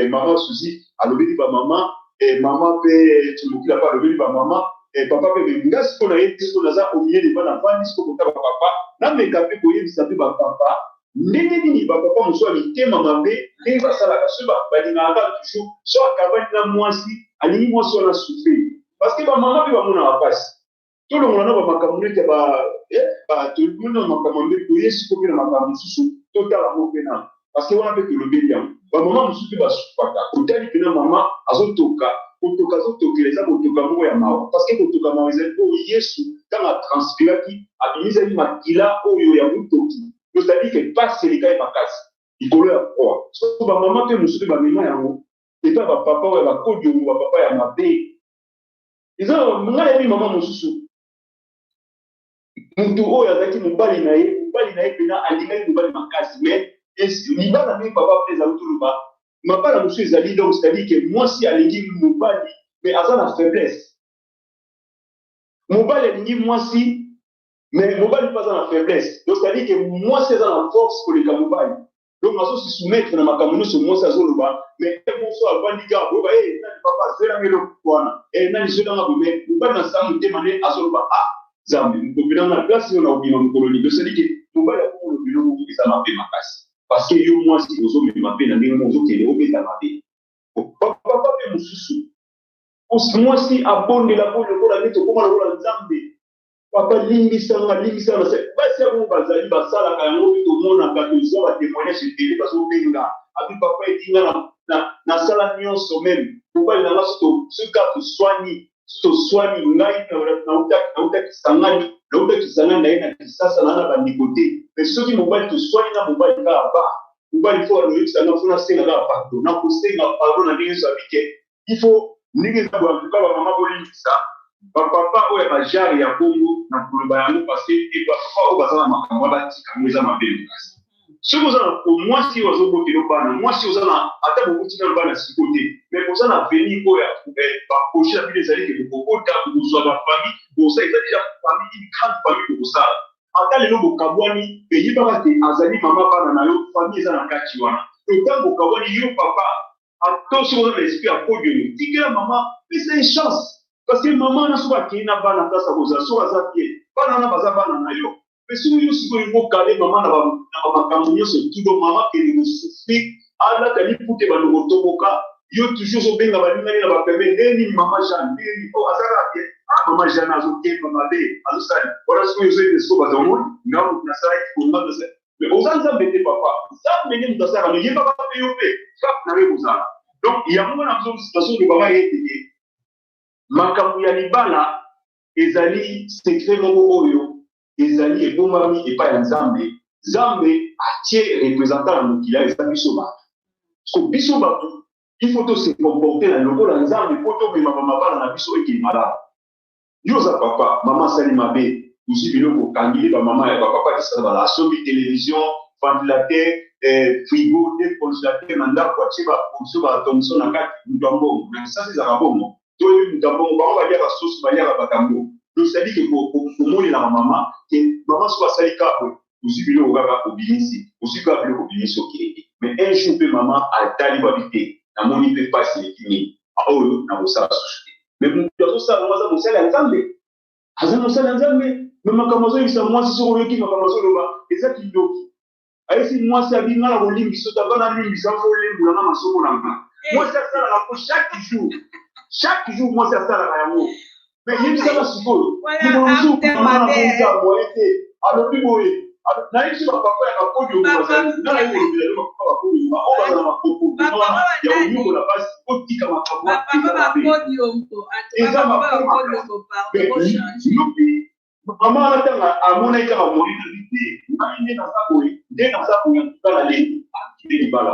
mama Suzy alobeli bamama mama mpe timokila mpe alobeli bamama papa mpe nga siko na ye te siko naza omiyele bana vandi siko kota bapapa nameka mpe koyebisa mpe bapapa ndenge nini bapapa mosusu ya mitema mabe ndenge basalaka so balingaka toujours so akabani na mwasi alingi mwasi wana souffrir parce que bamama mpe bamonaka mpasi tolongola na bamakambo nete tolona makambo mbe toye siko mpe na makambo mosusu totala mo mpe na parce que wana mpe tolobeli yango bamama mosusu mpe basufaka otali mpena mama azotoka kotoka azotokela eza kotoka moko ya mawa parce que kotoka mawa ezali oyo yesu ntango atranspiraki abimisaki makila oyo ya motoki c'est-à-dire que pasi eleka ye makasi likolo ya croix so bamama mpe mosusu mpe bamema yango epa bapapa oyo bakodi yango bapapa ya mabe eza ngai yebi mama mosusu mutu oyo azalaki mobali na ye mpena alingaki mobali makasi mais libala ndenge papa mpe ezali toloba mabala mosusu ezali donc c'est-à-dire que mwasi alingi mobali mais aza na faiblesse mobali alingi mwasi mais mobali mpe aza na faiblesse donc c'est-à-dire que mwasi aza na force koleka mobali donc azosisoumettre na makambo nyonso mwasi azoloba mais moso avandi kaka boyeba nani papa zelanga eloko wana nani zelanga boye mobali na saa motema nde azoloba Zambe mukopelanga na place yo na obima mukoloni donc c'est-à-dire que mobali akomona biloko eza mabe makasi parce que yo mwasi ozomema mpe na ndenge mo ozokende obeta mabe papa mpe mosusu mwasi abondela mpo lokola nde tokóma lokola nzambe papa limbisanga basi yango bazali basalaka yango mpe tomonaka tozwa batémoignage ebele bazobenga abi papa etinga nasala nyonso meme mobali nanga soka toswani ngai nautakisangani na ye na kisasa na bandeko te mais soki mobali toswani na mobali kaka ba mobali fo aloyebisanga fo nasenga kaka pardon nakosenga pardon na ndenge nyonso abike ifo ndenge eza boyantuka bamama bolimbisa bapapa oyo ya bajare ya bongo na koloba yango parce que bapapa oyo baza na makambo batikango eza mabe makasi soki oza na mwasi oyo azobotela bana mwasi oza na ata bokotikana bana siko te mais oza na veni oyo baprojet na bino ezali ke bokokota bokozwa bafamille bosa eza deja famille une grande famille bokosala ata lelo bokabwani eyebaka te azali mama bana na yo famille eza na kati wana ntango bokabwani yo papa ata soki oza na esprit ya podium tikela mama pesa une chance parce que mama wana soki akei na bana place akozala soki aza bien bana wana baza bana na yo mais soki yo sikoyo bokale mama na bamakambo nyonso tudo mama kende kosufri alata lipute bandoko toboka yo toujours obenga balingani na bapembe ndeni mama jean ndeni azalaka bien mama jean azokemba mabe azosali wana sikoyo ozoyede siko bazamoni ngambo nasalaki konga mais oza nzambe te papa nzambe nde moto asalaka mais yebaka mpe yo mpe frappe na ye kozala donc yango na bazolobaka yeteye makambo ya libala ezali secret moko oyo ezali ebombami epai ya nzambe nzambe atie représentant na mokili eza biso bato so biso bato il faut se comporter na lokola nzambe mpo tomema bamabala na biso ekeli malamu yo oza papa mama asali mabe ozwi biloko okangili bamama ya bapapa kisala bala asombi télévision ventilateur frigo te congélateur na ndako atie baponction batonction na kati moto ya mbongo na sasa ezaka bongo toyebi moto ya mbongo bango baliaka sosi baliaka bakambo donc c'est-à-dire que komonela mama ke mama soki asali kaka ozwi biloko kaka obimisi ozwi kaka biloko obimisi okende mais un jour mpe mama atali babi te namoni mpe pasi eleki nini oyo nakosala susu te mais moto azosala ngo aza mosala ya nzambe aza mosala ya nzambe me makambo azoyebisa mwasi soki oyoki makambo azoloba eza kindoki ayesi mwasi abinga na kolimbisa tabana limbisa fo olembulanga masoko na nga mwasi asalaka po chaque jour mwasi asalaka yango mais yebisaka sikoyo moye te alobi boye nayebisi bapapa ya bakodio bazali nayekolobela yo bapapa bakodio oyo baza na makopo ya konyokola basi otika makambo eza makoyopi mama wana ntanga amonaki kaka moye nabi te ngai nde naza boye nde naza boye atutala leki akende libala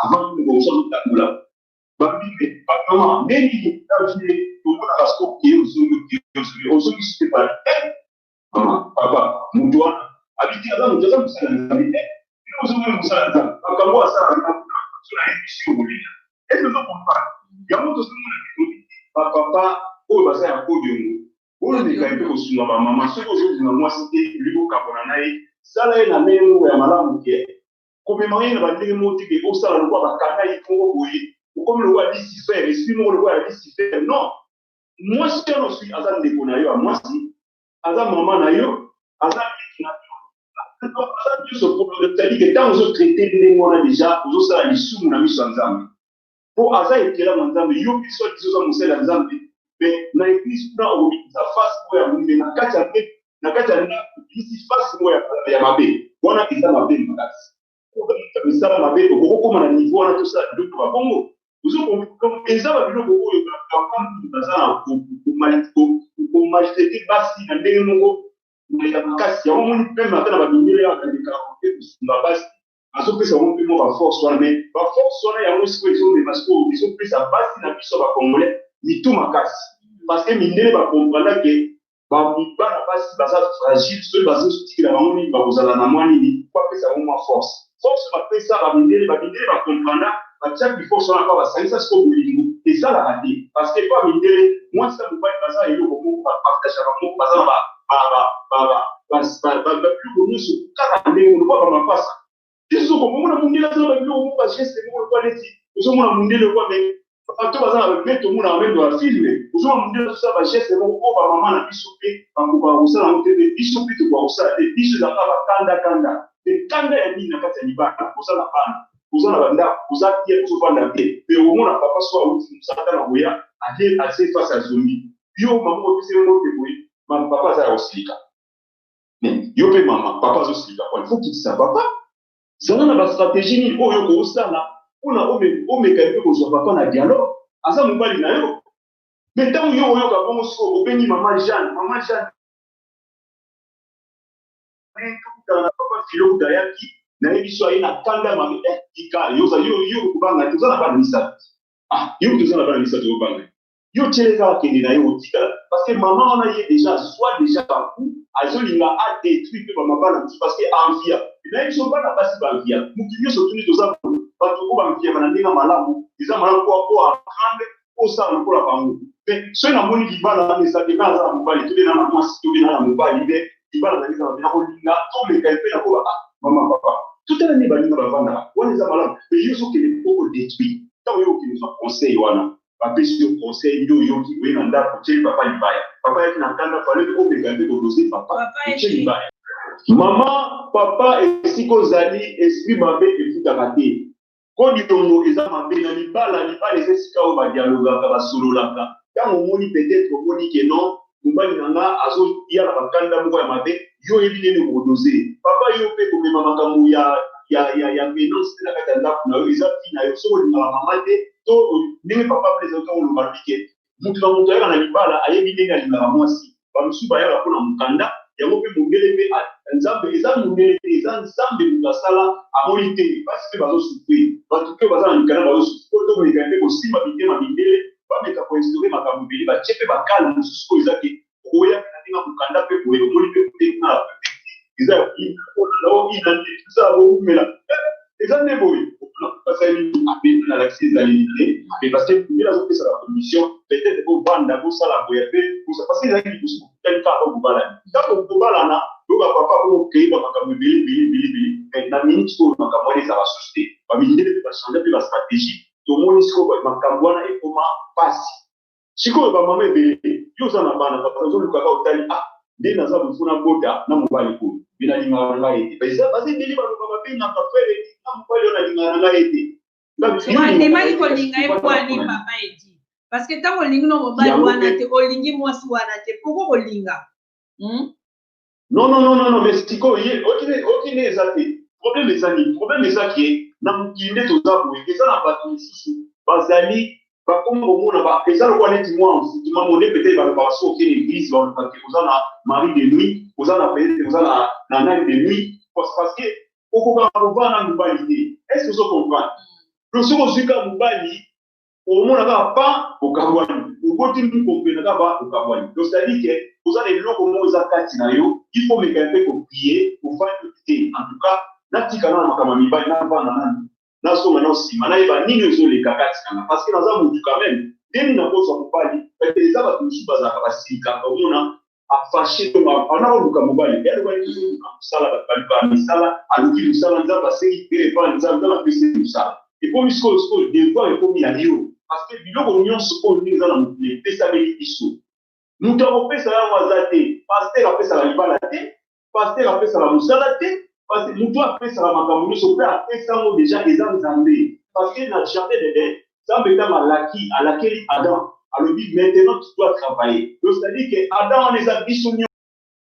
avant kokosa kotambola babibe bakama ndeni tavie tomonaka sikoke ozongisi te pale mama papa moto wana Habiter à nous, nous sommes habiter. Nous sommes nous sommes quand moi ça, sur la émission, est-ce que vous comprenez? Il y a beaucoup de choses. Papa, oh, bah ça, un peu de nous. On est quand même au sud, maman, ce que je vous moi, c'était lui au Caponanaï. Ça, là, il y a même où il y a malade, qui est. Comme il y a un peu de mots, qui est au salon, le roi, il faut oui. Comme le roi dit si faire, et si le roi dit si faire. Non. Moi, si je suis Azan de Bonayo, moi, si Azan Maman Nayo, Azan c'est-à-dire que quand vous traitez de l'émotion déjà, vous avez les sous, vous avez mis ensemble. Pour Azan et Kela Manzambe, il y a une personne qui sont moussés ensemble. Mais dans l'église, on a ça face pour la mouille, na kacha ici face pour ya mabé. On a qui ça mabé magas. Pour ça mabé, au comment on a niveau on a tout ça de tout va bon. Vous avez comme ça va bien beaucoup de comme ça pour maltraiter basi na ndenge mongo. Mais la casse, il y a un moment même à la minute là quand il carotte sur la base. À ce que ça monte plus ma force soit mais ma force soit il y a une situation mais parce qu'ils sont plus à base na biso ba congolais ni tout ma casse. Parce que mine va comprendre que ba na base baza fragile seul baza soutien la mamoni ba kozala na mwani ni quoi que ça ma force. Force va faire ça ba mine va comprendre ba chaque force on a pas ça ça se bolingo et ça la raté parce que pas mine moi ça me pas baza et le beaucoup partager avec moi baza plus connu sur 40 ans on voit comment passe. Ils sont comme on a mundé là ça va bien on va geste on va les ils ont mundé le quoi mais quand baza avec mettre tout monde même dans filmer ils ont mundé ça va geste on va maman na bisopé en ko ba ça na télé bisopé to ba ça et biso za ba kanda et kanda ya nini na kati ya libaka ko ça na bana ko ça na banda ko ça tie ko ça na bien mais au moins papa soit où ça na boya aller assez face à zombie yo maman ko c'est mo ke boy maman papa ça aussi yo pe maman papa zo silika kwa il faut qu'il ça papa ça na ba stratégie ni oyo ko sala ona o me ka ko zo papa na dialogue asa mobali na yo mais tant yo oyo ka bongo so obeni maman Jeanne dans la papa philo dayaki na ebiso ina kanga mami ika yo kubanga to za ba nisa yo to za ba nisa to banga yo tcheleka kende na yo tika parce que maman on a déjà soit déjà partout azolinga a détruit pe mama parce que envia mais ils sont pas na basi ba envia mukinyo so tuni to za ba to ba envia na ndinga malamu iza malamu kwa apprendre au ça pour la bango mais ce na moni libala na ça de na za mobali to na mwasi to na mobali be libala na za na ko linga to me ka pe na ko maman papa tout est ni ba linga ba vanda on les a malamu mais yo so que les beaucoup détruit tant yo qui nous conseil wana papa sur conseil yo qui oui nanda pour chez papa libaya papa est na kanda fallait ko me garder ko dossier papa chez libaya maman papa et sikozali esprit mabe et tout arrêté ko di tongo eza mabe na libala eza sika o ba dialogue ka ba sololaka tant au moni peut-être au moni que non mobali nanga azo ya la bakanda moko ya mabe yo elinene ko dossier papa yo pe ko me makambo ya menos na kata ndaku na yo eza fina yo so ni mama te to ndenge papa président on le marqué mutu na mutu ya na libala ayebi ndenge alingaka mwasi bamusu bayaka mpona mokanda yango mpe mondele mpe nzambe eza mondele te eza nzambe mutu asala amoni te basi mpe bazosufrir bato mpe baza na mikanda bazosufrir to koleka mpe kosimba mitema mindele bameka koinstaure makambo ebele batie mpe bakala mosusu oyo eza ke koya mpe na ndenge mokanda mpe boye omoni mpe kotena eza eza nde boye basali apena na laksi ezalite mais parce que ndela azopesa la commission peut-être kobanda kosala boye mpe parce que ezalaki liboso kokutani kaka kobalana ntango kobalana yoka papa okeyeba makambo ebele na minute oyo makambo wana ezala société bamindele mpe bachange mpe bastratégie tomoni sikoyo makambo wana ekoma pasi sikoyo bamama ebele yo oza na bana papa ozolukaka otali nde naza bofuna bota na mobali koyo mpe nalingaka na ngai ete baza ebele balobaka mpe na kafele na mobali oyo nalingaka na ngai ete ndemaki kolinga ye kwani papa edi parce que ntango olingi no mobali wana te olingi mwasi wana te poko kolinga non mais sikoyo ye okine eza te problème ezali problème ezaki na mokili nde toza boye eza na bato mosusu bazali bakoma komona eza lokwa neti mwa mfutuma monde peut-être balobaka so okende église balobaka ke oza na mari de nuit oza na peut-être oza na nani de nuit parce que okokaka kovanda na mobali te est-ce que ozo comprendre soki ozwika mobali omonaka pa okabwani okoti mtu komprenaka ba okabwani. Donc c'est-à-dire que vous avez l'eau comme vous avez il faut me un peu copier pour faire le en tout cas natika na makamami ba na ba na so maintenant si mana ba nini zo les kakati parce que dans un monde quand même dès na ko so mobali les aba tout baza ka basika ka mona afashe to ma ana oluka mobali ya ba ni sala ba misala aluki misala nza ba sei pe pa nza nza ba pese misala et pour misko des fois il faut mi alio parce que biloko nyonso oyo ndenge eza na mokili epesami biso moto akopesaka yango aza te paster apesaka libala te paster apesaka mosala te moto apesaka makambo nyonso mpe apesa yango deja eza nzambe parce que na jardin d'Eden nzambe ntango alakeli adam alobi maintenant tu dois travailler donc c'est-à-dire que adam wana eza biso